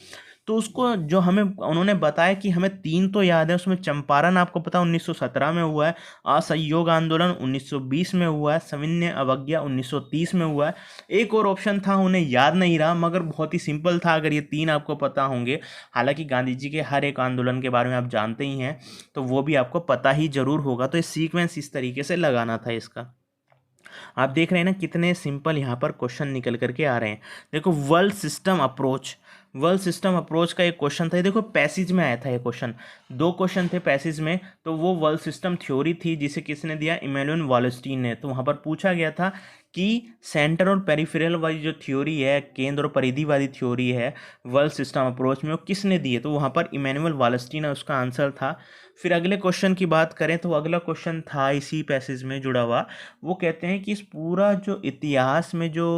तो उसको जो हमें उन्होंने बताया कि हमें 3 तो याद है, उसमें चंपारण आपको पता 1917 में हुआ है, असहयोग आंदोलन 1920 में हुआ है, सविनय अवज्ञा 1930 में हुआ है। एक और ऑप्शन था, उन्हें याद नहीं रहा, मगर बहुत ही सिंपल था, अगर ये 3 आपको पता होंगे। हालांकि गांधी जी के हर एक आंदोलन के बारे में आप जानते ही हैं, तो वो भी आपको पता ही जरूर होगा। तो ये सीक्वेंस इस तरीके से लगाना था इसका। आप देख रहे हैं ना कितने सिंपल यहाँ पर क्वेश्चन निकल करके आ रहे हैं। देखो world system approach, world system approach का एक क्वेश्चन था, ये देखो पैसेज में आया था ये क्वेश्चन, 2 क्वेश्चन थे पैसेज में। तो वो वर्ल्ड सिस्टम थ्योरी थी, जिसे किसने दिया, इमैनुअल वॉलस्टीन ने। तो वहाँ पर पूछा गया था कि सेंटर और पेरिफेरल वाली जो थ्योरी है, केंद्र और परिधि वाली थ्योरी है वर्ल्ड सिस्टम अप्रोच में, वो किसने दी है, तो वहाँ पर इमैनुअल वॉलस्टीन उसका आंसर था। फिर अगले क्वेश्चन की बात करें तो अगला क्वेश्चन था इसी पैसेज में जुड़ा हुआ। वो कहते हैं कि इस पूरा जो इतिहास में जो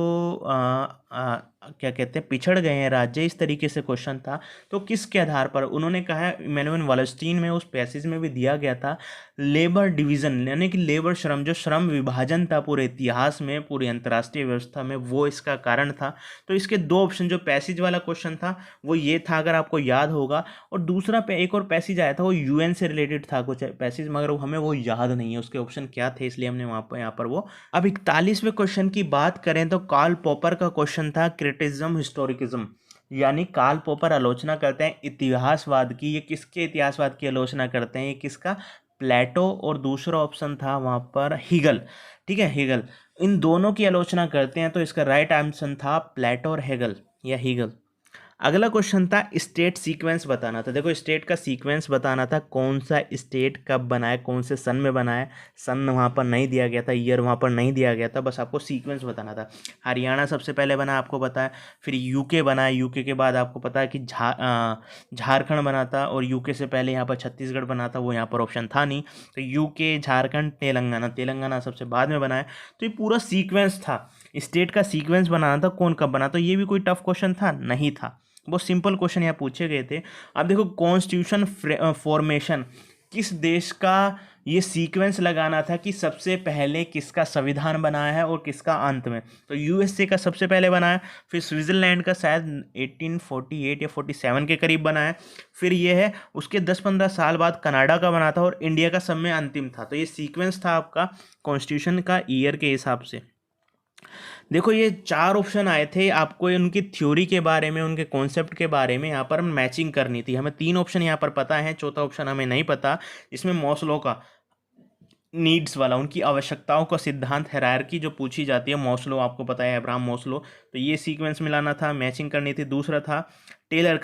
क्या कहते हैं पिछड़ गए हैं राज्य, इस तरीके से क्वेश्चन था। तो किसके आधार पर, उन्होंने कहा है इमैनुअल वॉलस्टीन में उस पैसेज में भी दिया गया था, लेबर डिवीजन, यानी कि लेबर श्रम, जो श्रम विभाजन था पूरे इतिहास में, पूरी अंतर्राष्ट्रीय व्यवस्था में, वो इसका कारण था। तो इसके 2 ऑप्शन, जो पैसेज वाला क्वेश्चन था वो ये था, अगर आपको याद होगा, और दूसरा पे एक और पैसेज आया था, वो यूएन से रिलेटेड था कुछ पैसेज, मगर हमें वो याद नहीं है उसके ऑप्शन क्या थे, इसलिए हमने वहाँ पर यहाँ पर वो। अब 41वें क्वेश्चन की बात करें तो कार्ल पॉपर का क्वेश्चन था, क्रिटिसिज्म हिस्टोरिकिज्म, यानी कार्ल पॉपर आलोचना करते हैं इतिहासवाद की। ये किसके इतिहासवाद की आलोचना करते हैं, ये किसका, प्लेटो, और दूसरा ऑप्शन था वहाँ पर हीगल। ठीक है, हीगल, इन दोनों की आलोचना करते हैं। तो इसका राइट आंसर था प्लेटो और हेगल या हीगल। अगला क्वेश्चन था स्टेट सीक्वेंस बताना था। देखो स्टेट का सीक्वेंस बताना था, कौन सा स्टेट कब बना है, कौन से सन में बना है। सन वहाँ पर नहीं दिया गया था, ईयर वहाँ पर नहीं दिया गया था, बस आपको सीक्वेंस बताना था। हरियाणा सबसे पहले बना, आपको पता है। फिर यूके बना है, यूके के बाद आपको पता है कि झारखंड बना था, और यूके से पहले यहाँ पर छत्तीसगढ़ बना था, वो यहाँ पर ऑप्शन था नहीं। तो यूके, झारखंड, तेलंगाना, तेलंगाना सबसे बाद में बना है। तो ये पूरा सीक्वेंस था, स्टेट का सीक्वेंस बनाना था, कौन कब बना। तो ये भी कोई टफ क्वेश्चन था नहीं था, बहुत सिंपल क्वेश्चन यहाँ पूछे गए थे। अब देखो कॉन्स्टिट्यूशन फॉर्मेशन, किस देश का ये सीक्वेंस लगाना था कि सबसे पहले किसका संविधान बनाया है और किसका अंत में। तो यूएसए का सबसे पहले बना है, फिर स्विट्जरलैंड का शायद 1848 या 47 के करीब बना है, फिर ये है उसके 10-15 साल बाद कनाडा का बना था, और इंडिया का सब में अंतिम था। तो ये सीक्वेंस था आपका कॉन्स्टिट्यूशन का ईयर के हिसाब से। देखो ये 4 ऑप्शन आए थे, आपको उनकी थ्योरी के बारे में, उनके कॉन्सेप्ट के बारे में यहाँ पर मैचिंग करनी थी। हमें 3 ऑप्शन यहाँ पर पता है, चौथा ऑप्शन हमें नहीं पता। इसमें मॉस्लो का नीड्स वाला, उनकी आवश्यकताओं का सिद्धांत, हायरार्की जो पूछी जाती है, मॉस्लो आपको पता है, अब्राहम मॉस्लो, तो ये सीक्वेंस मिलाना था, मैचिंग करनी थी। दूसरा था टेलर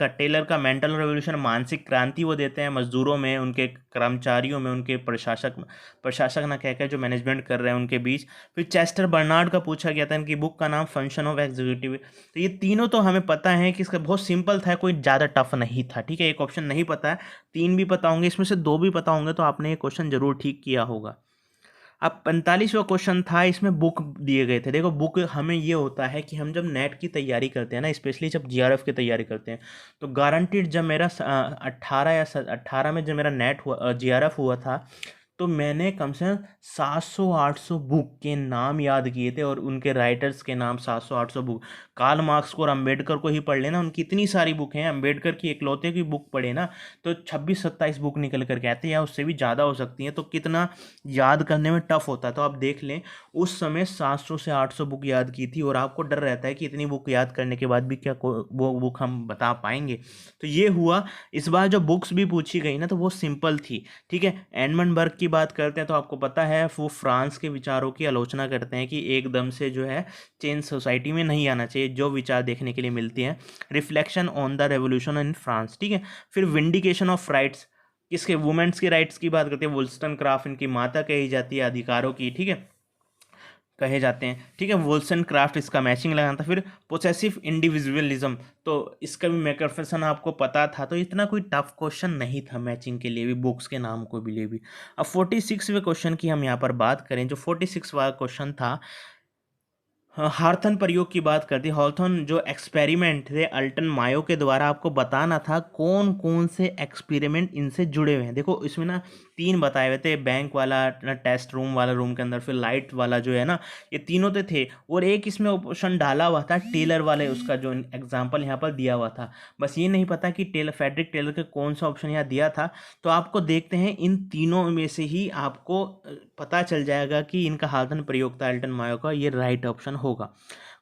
का मेंटल रेवोल्यूशन, मानसिक क्रांति वो देते हैं मजदूरों में, उनके कर्मचारियों में, उनके प्रशासक ना कह जो मैनेजमेंट कर रहे हैं उनके बीच। फिर चेस्टर बर्नार्ड का पूछा गया था, इनकी बुक का नाम फंक्शन ऑफ एग्जीक्यूटिव। तो ये तीनों तो हमें पता है कि इसका बहुत सिंपल था, कोई ज़्यादा टफ नहीं था। ठीक है, एक ऑप्शन नहीं पता है, 3 भी पता होंगे, इसमें से 2 भी पता होंगे, तो आपने ये क्वेश्चन जरूर ठीक किया होगा। अब 45वां क्वेश्चन था, इसमें बुक दिए गए थे। देखो बुक हमें ये होता है कि हम जब नेट की तैयारी करते हैं ना, स्पेशली जब जीआरएफ की तैयारी करते हैं, तो गारंटीड जब मेरा 18 में जब मेरा नेट हुआ, जीआरएफ हुआ था, तो मैंने कम से कम 700-800 बुक के नाम याद किए थे, और उनके राइटर्स के नाम 700-800 बुक। कार्ल मार्क्स को और अम्बेडकर को ही पढ़ लेना, उनकी इतनी सारी बुक हैं। अम्बेडकर की इकलौते की बुक पढ़े ना, तो 26-27 बुक निकल करके आते हैं, या उससे भी ज़्यादा हो सकती हैं। तो कितना याद करने में टफ होता है। तो आप देख लें, उस समय 700 से 800 बुक याद की थी, और आपको डर रहता है कि इतनी बुक याद करने के बाद भी क्या वो बुक हम बता पाएंगे। तो ये हुआ। इस बार जो बुक्स भी पूछी गई ना, तो वो सिंपल थी। ठीक है, एडमंड बर्ग की बात करते हैं, तो आपको पता है वो फ्रांस के विचारों की आलोचना करते हैं कि एकदम से जो है चेंज सोसाइटी में नहीं आना चाहिए, जो विचार देखने के लिए मिलती हैं। Reflection on the revolution in France. ठीक है, फिर विंडिकेशन ऑफ राइट्स, किसके, वुमेन्स के राइट्स की बात करते हैं, वुल्स्टन क्राफ्ट इनकी माता कही जाती है अधिकारों की। ठीक है, कहे जाते हैं। ठीक है, वुल्सन क्राफ्ट, इसका मैचिंग लगाना था। फिर पोसेसिव इंडिविजुअलिज्म, तो इसका भी मैकरफेसन आपको पता था। तो इतना कोई टफ क्वेश्चन नहीं था मैचिंग के लिए भी, बुक्स के नाम को भी लिए भी। अब 46वें क्वेश्चन की हम यहाँ पर बात करें, जो 46वां क्वेश्चन था, हाँ, हार्थन प्रयोग की बात करती हॉथन जो एक्सपेरिमेंट थे अल्टन मायो के द्वारा आपको बताना था कौन कौन से एक्सपेरिमेंट इनसे जुड़े हुए हैं। देखो इसमें ना 3 बताए हुए थे, बैंक वाला, टेस्ट रूम वाला, रूम के अंदर फिर लाइट वाला जो है ना, ये तीनों तो थे, और एक इसमें ऑप्शन डाला हुआ था टेलर वाले, उसका जो एग्जाम्पल यहाँ पर दिया हुआ था। बस ये नहीं पता कि टेलर, फेडरिक टेलर के कौन सा ऑप्शन यहाँ दिया था। तो आपको देखते हैं इन तीनों में से ही आपको पता चल जाएगा कि इनका हार्थन प्रयोग था अल्टन मायो का, ये राइट ऑप्शन होगा।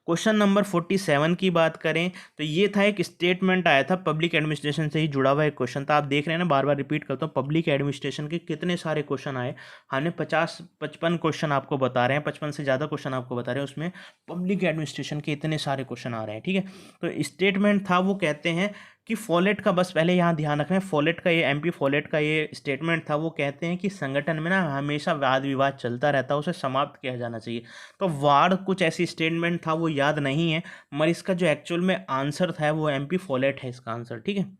क्वेश्चन नंबर 47 की बात करें तो ये था, एक स्टेटमेंट आया था, पब्लिक एडमिनिस्ट्रेशन से ही जुड़ा हुआ एक क्वेश्चन था। आप देख रहे हैं ना, बार बार रिपीट करता हूँ, पब्लिक एडमिनिस्ट्रेशन के कितने सारे क्वेश्चन आए। हमने 55 क्वेश्चन आपको बता रहे हैं, 55 से ज़्यादा क्वेश्चन आपको बता रहे हैं, उसमें पब्लिक एडमिनिस्ट्रेशन के इतने सारे क्वेश्चन आ रहे हैं। ठीक है, तो स्टेटमेंट था, वो कहते हैं कि फॉलेट का, बस पहले यहाँ ध्यान रखना है, फॉलेट का ये, एमपी फॉलेट का ये स्टेटमेंट था, वो कहते हैं कि संगठन में ना हमेशा वाद विवाद चलता रहता है, उसे समाप्त किया जाना चाहिए। तो वार्ड कुछ ऐसी स्टेटमेंट था, वो याद नहीं है, मगर इसका जो एक्चुअल में आंसर था वो एमपी फॉलेट है इसका आंसर। ठीक है,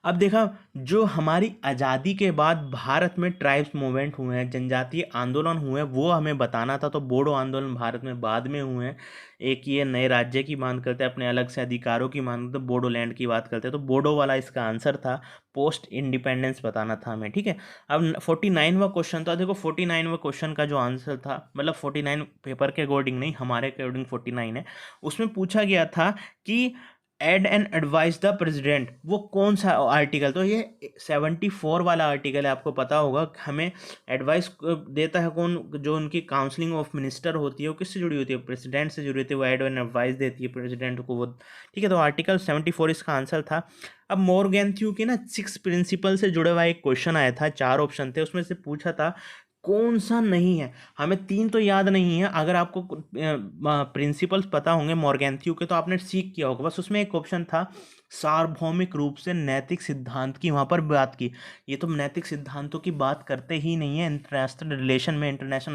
अब देखा, जो हमारी आज़ादी के बाद भारत में ट्राइब्स मूवमेंट हुए हैं, जनजातीय आंदोलन हुए हैं, वो हमें बताना था। तो बोडो आंदोलन भारत में बाद में हुए हैं। एक ये नए राज्य की मांग करते हैं, अपने अलग से अधिकारों की मांग करते हैं, बोडोलैंड की बात करते हैं, तो बोडो वाला इसका आंसर था, पोस्ट इंडिपेंडेंस बताना था हमें। ठीक है, अब 49वां क्वेश्चन था। देखो 49वां क्वेश्चन का जो आंसर था, मतलब 49 पेपर के अकॉर्डिंग नहीं, हमारे अकॉर्डिंग 49 है, उसमें पूछा गया था कि aid and advice the president, वो कौन सा आर्टिकल, तो ये 74 वाला आर्टिकल है, आपको पता होगा। हमें एडवाइस देता है कौन, जो उनकी काउंसलिंग ऑफ मिनिस्टर होती है वो किससे जुड़ी होती है, प्रेसिडेंट से जुड़ी होती है, वो एड एंड एडवाइस देती है प्रेसिडेंट को वो। ठीक है, तो आर्टिकल 74 इसका आंसर था। अब मॉर्गेंथ्यू के ना 6 प्रिंसिपल से जुड़े हुआ एक क्वेश्चन आया था, 4 ऑप्शन थे, उसमें से पूछा था कौन सा नहीं है। हमें 3 तो याद नहीं है, अगर आपको प्रिंसिपल्स पता होंगे मॉर्गेंथ्यू के तो आपने सीख किया होगा। बस उसमें एक ऑप्शन था सार्वभौमिक रूप से नैतिक सिद्धांत की, वहाँ पर बात की। ये तो नैतिक सिद्धांतों की बात करते ही नहीं है इंटरनेशनल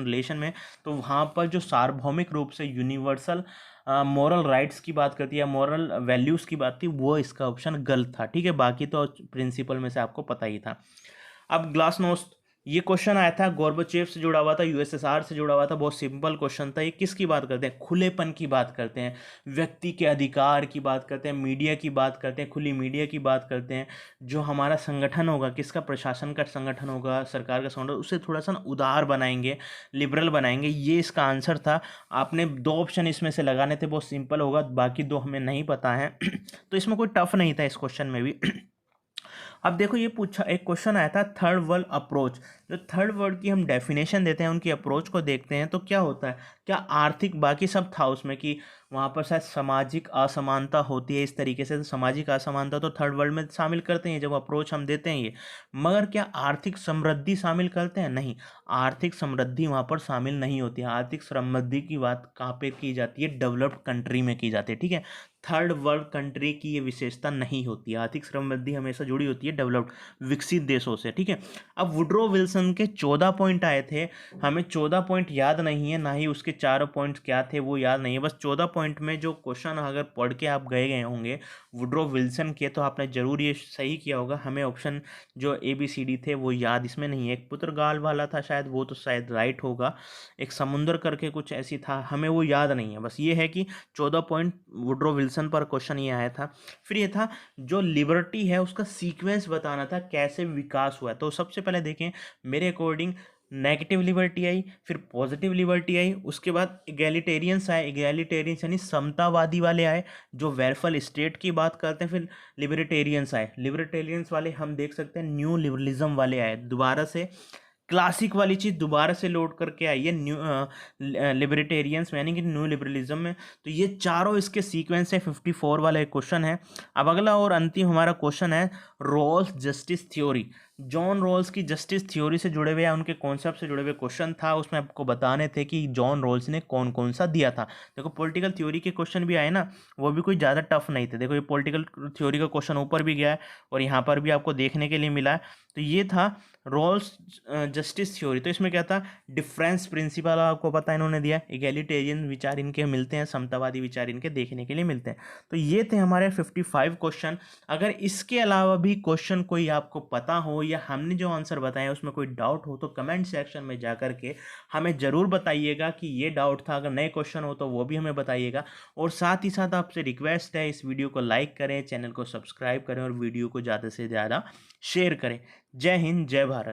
रिलेशन में, तो वहाँ पर जो सार्वभौमिक रूप से यूनिवर्सल मॉरल राइट्स की बात करती है, मॉरल वैल्यूज़ की बात थी, वो इसका ऑप्शन गलत था। ठीक है, बाकी तो प्रिंसिपल में से आपको पता ही था। अब ग्लासनोस्ट, ये क्वेश्चन आया था, गोर्बाचेव से जुड़ा हुआ था, यूएसएसआर से जुड़ा हुआ था, बहुत सिंपल क्वेश्चन था। ये किसकी बात करते हैं, खुलेपन की बात करते हैं, व्यक्ति के अधिकार की बात करते हैं, मीडिया की बात करते हैं, खुली मीडिया की बात करते हैं। जो हमारा संगठन होगा, किसका, प्रशासन का संगठन होगा, सरकार का संगठन, उसे थोड़ा सा उदार बनाएंगे, लिबरल बनाएंगे, ये इसका आंसर था। आपने 2 ऑप्शन इसमें से लगाने थे, बहुत सिंपल होगा, बाकी 2 हमें नहीं पता है तो इसमें कोई टफ नहीं था इस क्वेश्चन में भी अब देखो, ये पूछा, एक क्वेश्चन आया था थर्ड वर्ल्ड अप्रोच, जो थर्ड वर्ल्ड की हम डेफिनेशन देते हैं, उनकी अप्रोच को देखते हैं तो क्या होता है, क्या आर्थिक, बाकी सब था उसमें कि वहाँ पर शायद सामाजिक असमानता होती है, इस तरीके से, तो सामाजिक असमानता तो थर्ड वर्ल्ड में शामिल करते हैं जब अप्रोच हम देते हैं ये। मगर क्या आर्थिक समृद्धि शामिल करते हैं, नहीं, आर्थिक समृद्धि वहाँ पर शामिल नहीं होती है। आर्थिक समृद्धि की बात कहाँ पे की जाती है, डेवलप्ड कंट्री में की जाती है। ठीक है, थर्ड वर्ल्ड कंट्री की ये विशेषता नहीं होती है, आर्थिक समृद्धि हमेशा जुड़ी होती है डेवलप्ड, विकसित देशों से। ठीक है, अब वुड्रो विल्सन के 14 पॉइंट आए थे, हमें 14 पॉइंट याद नहीं है, ना ही उसके 4 पॉइंट्स क्या थे वो याद नहीं है, बस 14 पॉइंट में जो क्वेश्चन अगर पढ़ के आप गए होंगे वुड्रो विल्सन के, तो आपने जरूर ये सही किया होगा। हमें ऑप्शन जो ABCD थे वो याद इसमें नहीं है, एक पुर्तगाल वाला था शायद, वो तो शायद राइट होगा, एक समुंदर करके कुछ ऐसी था, हमें वो याद नहीं है। बस ये है कि 14 पॉइंट वुड्रो विल्सन पर क्वेश्चन ये आया था। फिर ये था जो लिबर्टी है उसका सीक्वेंस बताना था, कैसे विकास हुआ है। तो सबसे पहले देखें, मेरे अकॉर्डिंग नेगेटिव लिबर्टी आई, फिर पॉजिटिव लिबर्टी आई, उसके बाद इगैलिटेरियंस आए, इगैलिटेरियंस यानी समतावादी वाले आए, जो वेलफेयर स्टेट की बात करते हैं। फिर लिबर्टेरियंस आए, लिबर्टेरियंस वाले हम देख सकते हैं न्यू लिबरलिज्म वाले आए, दोबारा से क्लासिक वाली चीज़ दोबारा से लौट करके आई है, न्यू लिबर्टेरियंस यानी कि न्यू लिबरलिज्म में। तो ये चारों इसके सीक्वेंस है, 54 वाला एक क्वेश्चन है। अब अगला और अंतिम हमारा क्वेश्चन है Rawls justice theory, John Rawls की जस्टिस थ्योरी से जुड़े हुए या उनके कॉन्सेप्ट से जुड़े हुए क्वेश्चन था, उसमें आपको बताने थे कि जॉन रॉल्स ने कौन कौन सा दिया था। देखो पॉलिटिकल थ्योरी के क्वेश्चन भी आए ना, वो भी कोई ज़्यादा टफ नहीं थे। देखो ये पॉलिटिकल थ्योरी का क्वेश्चन ऊपर भी गया है और यहाँ पर भी आपको देखने के लिए मिला है। तो ये था रॉल्स जस्टिस थ्योरी। तो इसमें क्या था, डिफरेंस प्रिंसिपल आपको पता है इन्होंने दिया, इगैलिटेरियन विचार इनके मिलते हैं, समतावादी विचार इनके देखने के लिए मिलते हैं। तो ये थे हमारे 55 क्वेश्चन। अगर इसके अलावा भी क्वेश्चन कोई आपको पता हो या हमने जो आंसर बताए उसमें कोई डाउट हो तो कमेंट सेक्शन में जा कर के हमें ज़रूर बताइएगा कि ये डाउट था। अगर नए क्वेश्चन हो तो वो भी हमें बताइएगा। और साथ ही साथ आपसे रिक्वेस्ट है, इस वीडियो को लाइक करें, चैनल को सब्सक्राइब करें और वीडियो को ज़्यादा से ज़्यादा शेयर करें। जय हिंद, जय भारत।